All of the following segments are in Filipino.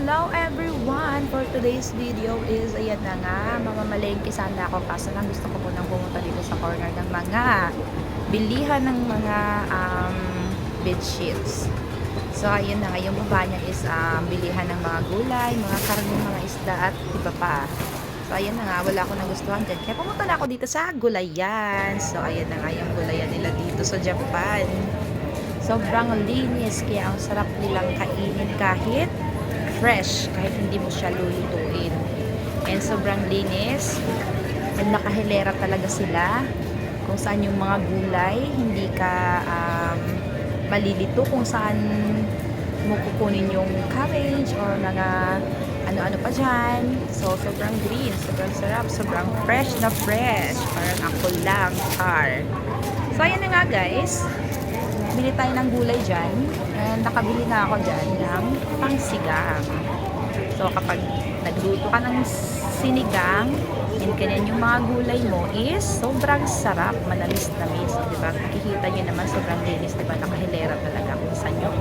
Hello everyone! For today's video is, ayan na nga, mamamalengke sana ako kaso lang gusto ko munang pumunta dito sa corner ng mga bilihan ng mga bed sheets. So, ayan na nga, yung baba niya is bilihan ng mga gulay, mga karne, mga isda at iba pa. So, ayan na nga, wala akong nagustuhan dyan. Kaya pumunta na ako dito sa gulayan. So, ayan na nga yung gulayan nila dito sa Japan. Sobrang linis, kaya ang sarap nilang kainin kahit fresh, kahit hindi mo siya lulutuin. And sobrang linis. And nakahilera talaga sila. Kung saan yung mga gulay, hindi ka malilito kung saan mo kukunin yung cabbage or mga ano-ano pa dyan. So, sobrang green, sobrang sarap, sobrang fresh na fresh. Parang ako lang, char. So, ayan na nga guys. Bili tayo ng gulay dyan. And nakabili na ako dyan ng pangsigang. So, kapag nagluto ka ng sinigang, and ganyan yung mga gulay mo is sobrang sarap, manamis-namis. So, diba? Nakikita nyo naman sobrang linis, diba? Nakahilera talaga kung saan yung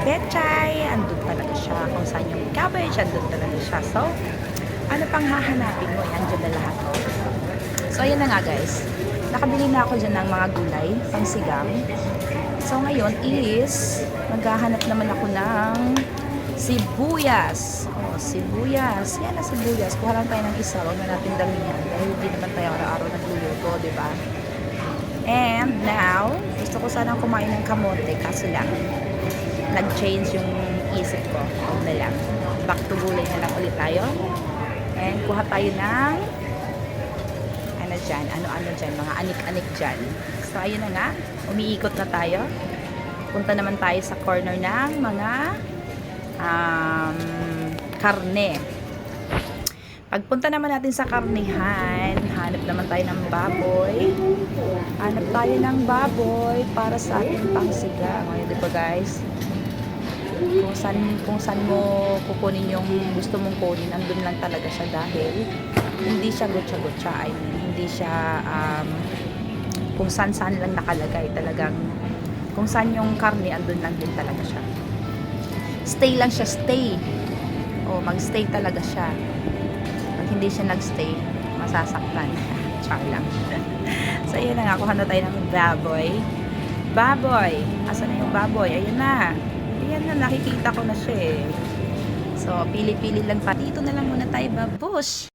pechay, andun talaga siya. Kung saan yung cabbage, andun talaga siya. So, ano pang hahanapin mo? Andun na lahat. So, ayan na nga guys. Nakabili na ako dyan ng mga gulay, pangsigang. So, ngayon is, maghahanap naman ako ng sibuyas. Oh, sibuyas. Yan na sibuyas. Kuha lang tayo ng isa. Huwag na natin damihan. Dahil hindi naman tayo araw-araw nagluluto, diba? And now, gusto ko sanang kumain ng kamote. Kaso lang, nag-change yung isip ko. Huwag na lang. Back to gulay na lang ulit tayo. And kuha tayo ng ano dyan, ano-ano dyan, mga anik-anik dyan. So, ayun na nga, umiikot na tayo. Punta naman tayo sa corner ng mga karne. Pagpunta naman natin sa karnihan, hanap naman tayo ng baboy. Hanap tayo ng baboy para sa ating pangsigang. Ayun, diba guys? Kung saan mo kukunin yung gusto mong kunin, andun lang talaga siya dahil hindi siya gutsa-gutsa. I mean, hindi siya kung saan lang nakalagay. Talagang kung saan yung karne, andun lang din talaga siya. Stay lang siya, stay. O, mag-stay talaga siya. Pag hindi siya nag-stay, masasaktan. Char lang. So, ayan na nga, kuha na tayo ng baboy. Baboy! Asan na yung baboy? Ayan na. Ayan na, nakikita ko na siya eh. So, pili-pili lang pa. Dito na lang muna tayo, babush!